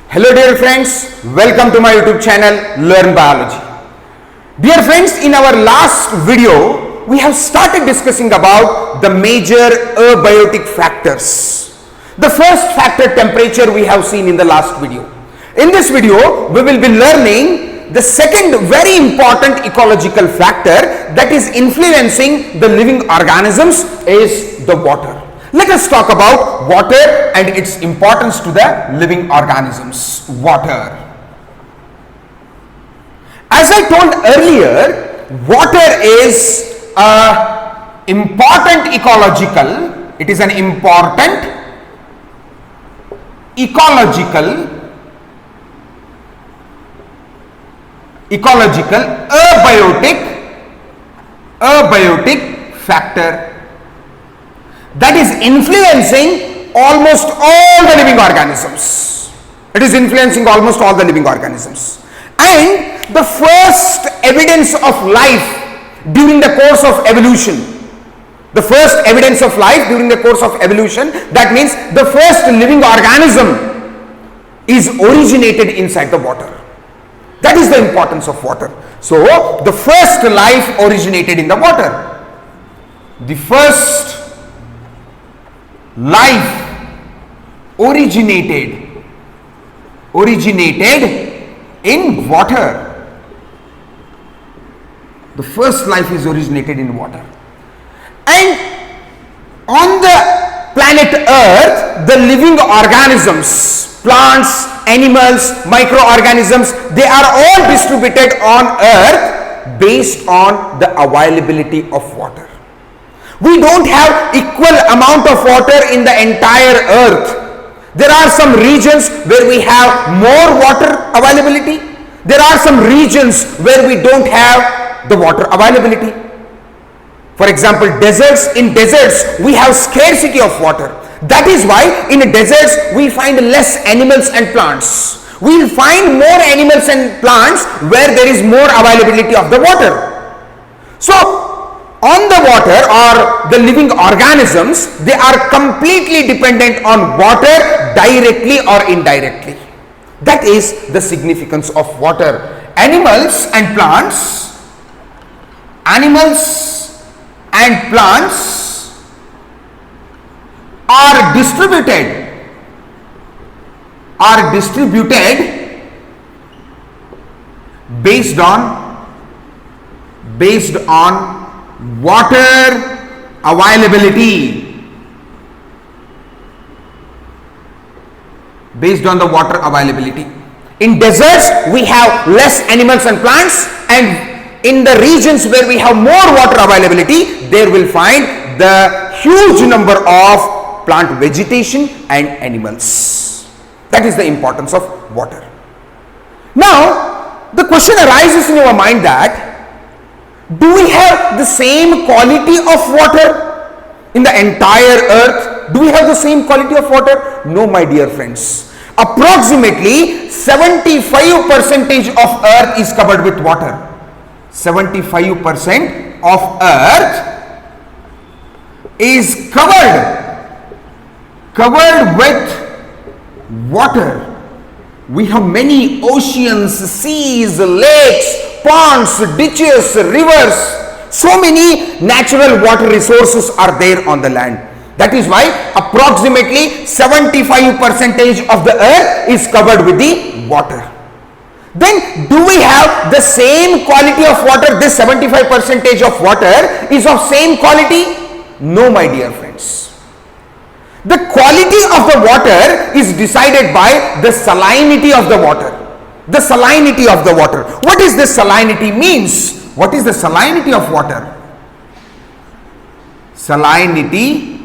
Hello dear friends, welcome to my YouTube channel Learn Biology. Dear friends, in our last video, we have started discussing about the major abiotic factors. The first factor, temperature, we have seen in the last video. In this video, we will be learning the second very important ecological factor that is influencing the living organisms is the water. Let us talk about water and its importance to the living organisms. Water. As I told earlier, water is a important ecological, it is an important ecological abiotic factor that is influencing almost all the living organisms. It is influencing almost all the living organisms. And the first evidence of life during the course of evolution, the first evidence of life during the course of evolution, that means the first living organism is originated inside the water. That is the importance of water. So, the first life originated in the water. The first life originated in water. The first life is originated in water. And on the planet Earth, the living organisms, plants, animals, microorganisms, they are all distributed on Earth based on the availability of water. We don't have equal amount of water in the entire Earth. There are some regions where we have more water availability. There are some regions where we don't have the water availability. For example, deserts. In deserts, we have scarcity of water. That is why in deserts, we find less animals and plants. We will find more animals and plants where there is more availability of the water. So, on the water or the living organisms, they are completely dependent on water directly or indirectly. That is the significance of water. Animals and plants are distributed based on water availability. Based on the water availability. In deserts, we have less animals and plants, and in the regions where we have more water availability, there will find the huge number of plant vegetation and animals. That is the importance of water. Now, the question arises in your mind that do we have the same quality of water in the entire Earth? Do we have the same quality of water? No, my dear friends. Approximately 75% of Earth is covered with water. 75% of Earth is covered with water. We have many oceans, seas, lakes, ponds, ditches, rivers. So many natural water resources are there on the land. That is why approximately 75% of the earth is covered with the water. Then do we have the same quality of water? This 75% of water is of same quality? No, my dear friends. The quality of the water is decided by the salinity of the water. The salinity of the water. What is this salinity means? What is the salinity of water? Salinity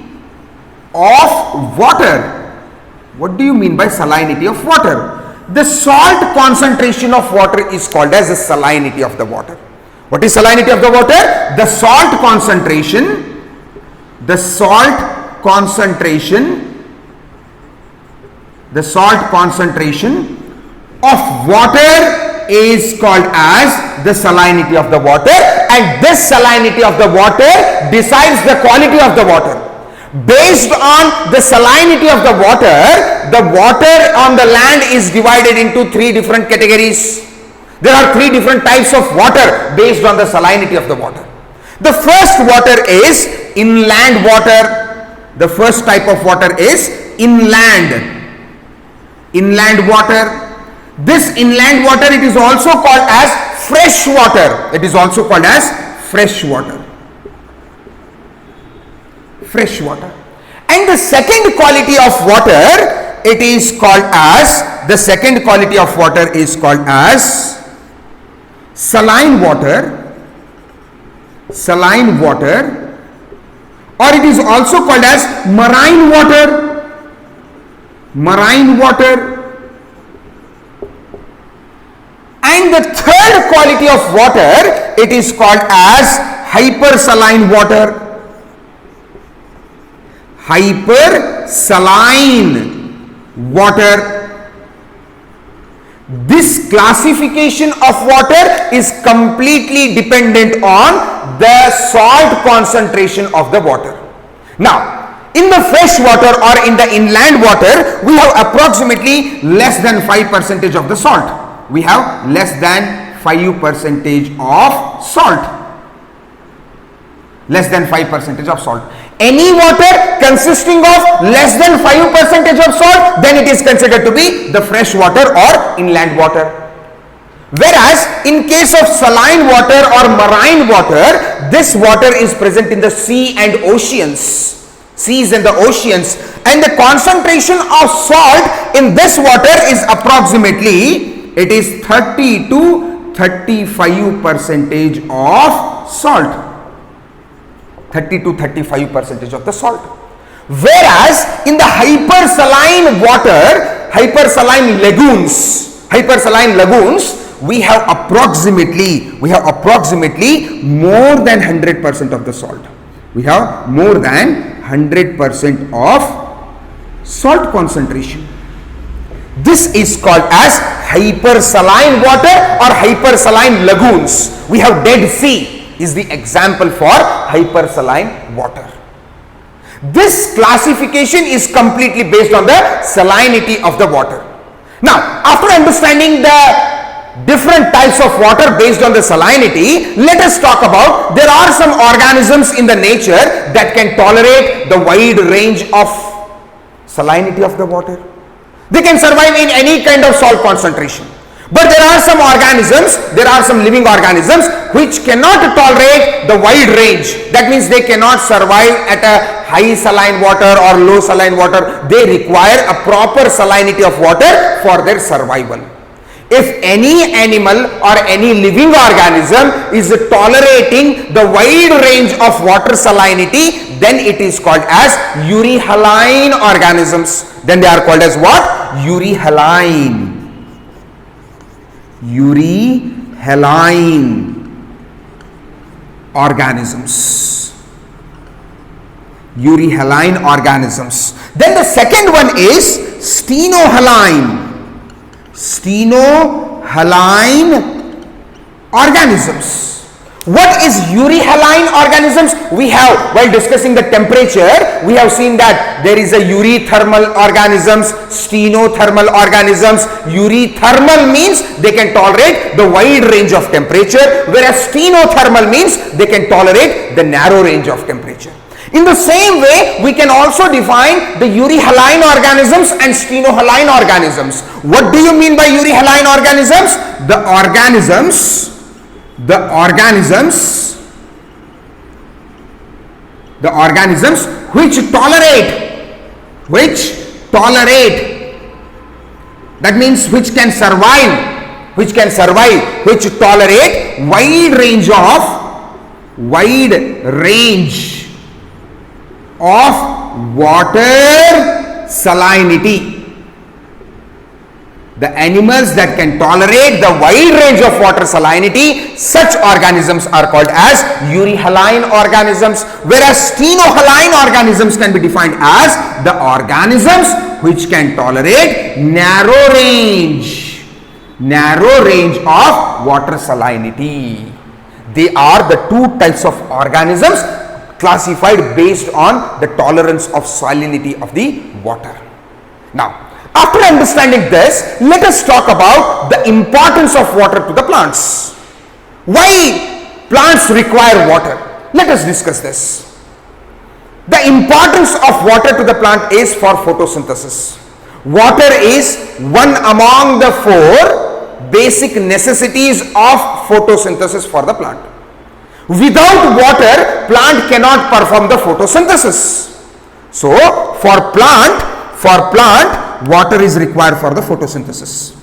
of water. What do you mean by salinity of water? The salt concentration of water is called as the salinity of the water. What is salinity of the water? The salt concentration of water is called as the salinity of the water, and this salinity of the water decides the quality of the water. Based on the salinity of the water, the water on the land is divided into three different categories. There are three different types of water based on the salinity of the water. The first water is inland water. The first type of water is inland water. This inland water, it is also called as fresh water. It is also called as fresh water. Fresh water. And the second quality of water, it is called as, the second quality of water is called as saline water, or it is also called as marine water. And the third quality of water, it is called as hypersaline water. This classification of water is completely dependent on the salt concentration of the water. Now, in the fresh water or in the inland water, we have approximately less than 5% of the salt. We have less than 5% of salt. Less than 5% of salt. Any water consisting of less than 5% of salt, then it is considered to be the fresh water or inland water. Whereas in case of saline water or marine water, this water is present in the sea and oceans. Seas and the oceans, and the concentration of salt in this water is approximately, it is 30 to 35% of salt. 30 to 35% of the salt. Whereas in the hypersaline water, hypersaline lagoons, we have approximately more than 100% of the salt. We have more than 100% of salt concentration. This is called as hypersaline water or hypersaline lagoons. We have Dead Sea is the example for hypersaline water. This classification is completely based on the salinity of the water. Now, after understanding the different types of water based on the salinity, let us talk about, there are some organisms in the nature that can tolerate the wide range of salinity of the water. They can survive in any kind of salt concentration. But there are some organisms, there are some living organisms which cannot tolerate the wide range. That means they cannot survive at a high saline water or low saline water. They require a proper salinity of water for their survival. If any animal or any living organism is tolerating the wide range of water salinity, then it is called as euryhaline organisms. Then they are called as what? Euryhaline organisms. Euryhaline organisms. Then the second one is stenohaline organisms. What is euryhaline organisms? We have, while discussing the temperature, we have seen that there is a eurythermal organisms, stenothermal organisms. Eurythermal means they can tolerate the wide range of temperature, whereas stenothermal means they can tolerate the narrow range of temperature. In the same way, we can also define the euryhaline organisms and stenohaline organisms. What do you mean by euryhaline organisms? The organisms which tolerate, that means which tolerate wide range of water salinity. The animals that can tolerate the wide range of water salinity, such organisms are called as euryhaline organisms, whereas stenohaline organisms can be defined as the organisms which can tolerate narrow range of water salinity. They are the two types of organisms classified based on the tolerance of salinity of the water. Now, after understanding this, let us talk about the importance of water to the plants. Why plants require water? Let us discuss this. The importance of water to the plant is for photosynthesis. Water is one among the 4 basic necessities of photosynthesis for the plant. Without water, plant cannot perform the photosynthesis. So, for plant, water is required for the photosynthesis.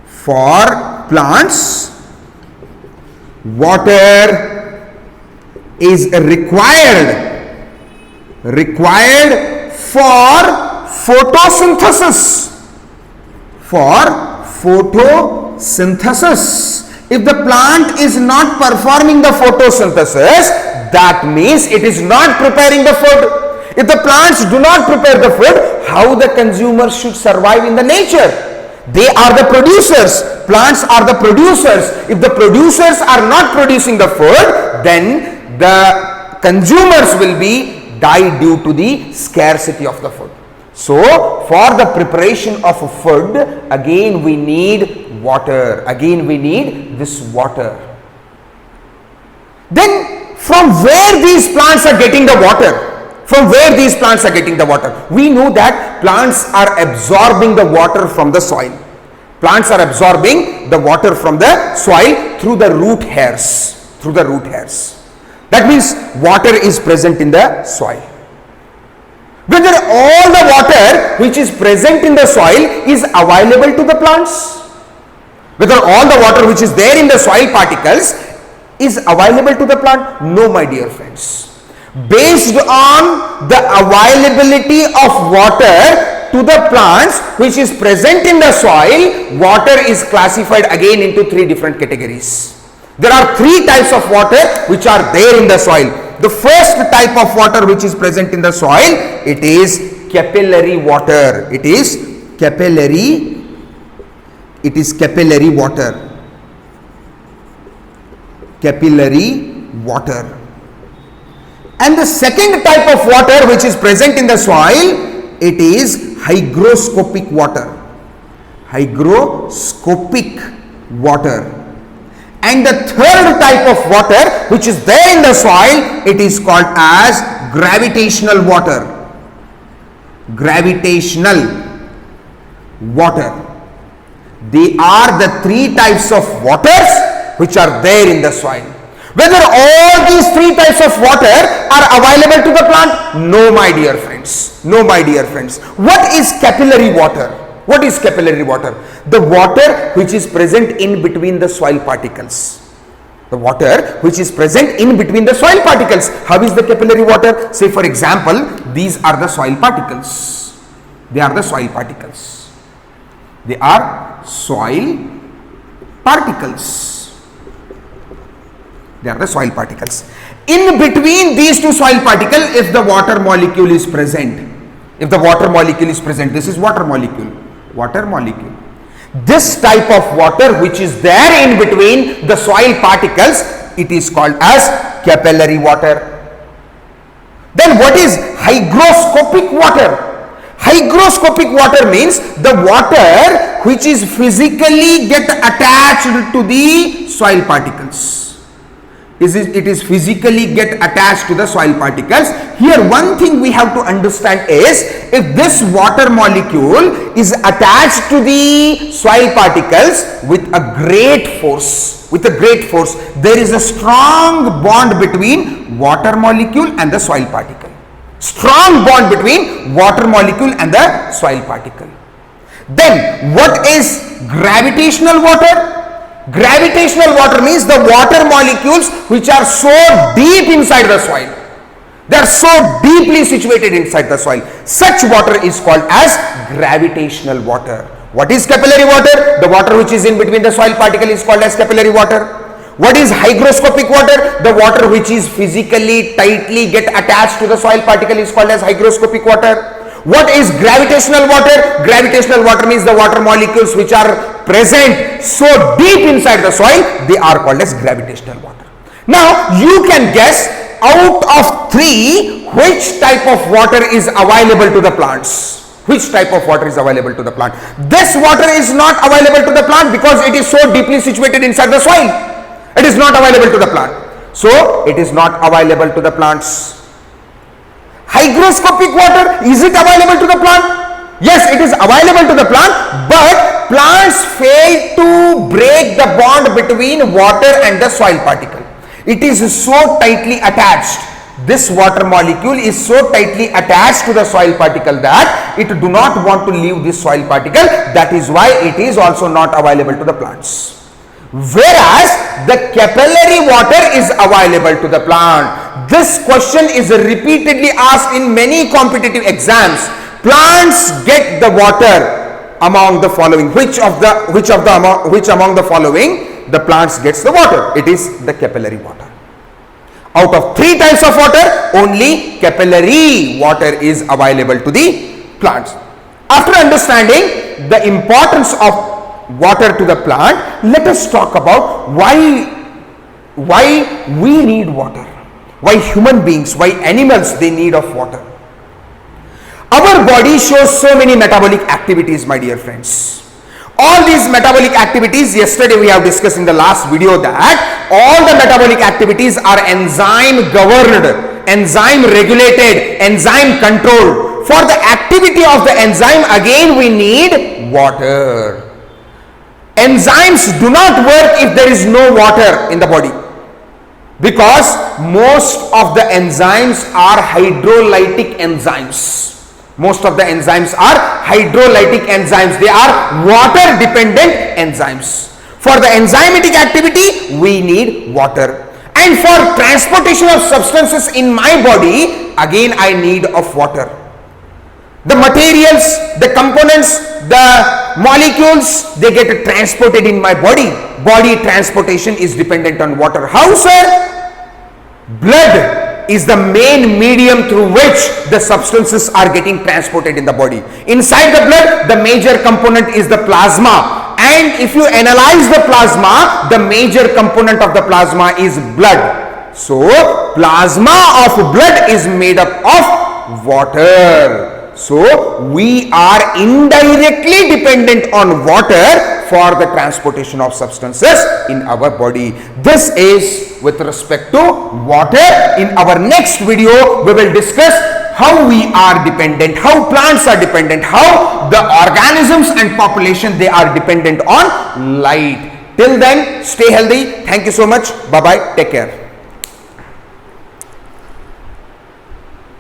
For plants, water is required for photosynthesis. If the plant is not performing the photosynthesis, that means it is not preparing the food. If the plants do not prepare the food, how the consumers should survive in the nature? They are the producers. Plants are the producers. If the producers are not producing the food, then the consumers will be die due to the scarcity of the food. So, for the preparation of food, again we need water. Again we need this water. Then, from where these plants are getting the water? We know that plants are absorbing the water from the soil. Plants are absorbing the water from the soil through the root hairs. That means water is present in the soil. Whether all the water which is present in the soil is available to the plants? Whether all the water which is there in the soil particles is available to the plant? No, my dear friends. Based on the availability of water to the plants which is present in the soil, water is classified again into 3 different categories. There are 3 types of water which are there in the soil. The first type of water which is present in the soil, it is capillary water. It is capillary water. And the second type of water which is present in the soil, it is hygroscopic water. And the third type of water which is there in the soil, it is called as gravitational water. They are the 3 types of waters which are there in the soil. Whether all these 3 types of water are available to the plant? No, my dear friends. What is capillary water? The water which is present in between the soil particles. How is the capillary water? Say for example, these are the soil particles. They are soil particles. In between these 2 soil particles, if the water molecule is present, this is water molecule. This type of water which is there in between the soil particles, it is called as capillary water. Then what is hygroscopic water? Hygroscopic water means the water which is physically get attached to the soil particles. It is physically get attached to the soil particles. Here one thing we have to understand is, if this water molecule is attached to the soil particles with a great force, there is a strong bond between water molecule and the soil particle. Then what is gravitational water? Gravitational water means the water molecules which are so deep inside the soil. They are so deeply situated inside the soil. Such water is called as gravitational water. What is capillary water? The water which is in between the soil particle is called as capillary water. What is hygroscopic water? The water which is physically tightly get attached to the soil particle is called as hygroscopic water. What is gravitational water? Gravitational water means the water molecules which are present so deep inside the soil, they are called as gravitational water. Now you can guess, out of 3, which type of water is available to the plants? Which type of water is available to the plant? This water is not available to the plant because it is so deeply situated inside the soil. It is not available to the plant. So it is not available to the plants. Hygroscopic water, is it available to the plant? Yes, it is available to the plant, but plants fail to break the bond between water and the soil particle. It is so tightly attached. This water molecule is so tightly attached to the soil particle that it do not want to leave this soil particle. That is why it is also not available to the plants. Whereas the capillary water is available to the plant. This question is repeatedly asked in many competitive exams. Plants get the water among the following. Which among the following the plants gets the water? It is the capillary water. Out of 3 types of water, only capillary water is available to the plants. After understanding the importance of water to the plant, let us talk about why we need water. Why human beings, why animals, they need of water. Our body shows so many metabolic activities, my dear friends. All these metabolic activities, yesterday we have discussed in the last video that all the metabolic activities are enzyme governed, enzyme regulated, enzyme controlled. For the activity of the enzyme, again we need water. Enzymes do not work if there is no water in the body, because most of the enzymes are hydrolytic enzymes. Most of the enzymes are hydrolytic enzymes. They are water dependent enzymes. For the enzymatic activity, we need water. And for transportation of substances in my body, again I need of water. The materials, the components, the molecules, they get transported in my body. Body transportation is dependent on water. How, sir? Blood is the main medium through which the substances are getting transported in the body. Inside the blood, the major component is the plasma. And if you analyze the plasma, the major component of the plasma is blood. So, plasma of blood is made up of water. So, we are indirectly dependent on water for the transportation of substances in our body. This is with respect to water. In our next video, we will discuss how we are dependent, how plants are dependent, how the organisms and population, they are dependent on light. Till then, stay healthy. Thank you so much. Bye-bye. Take care.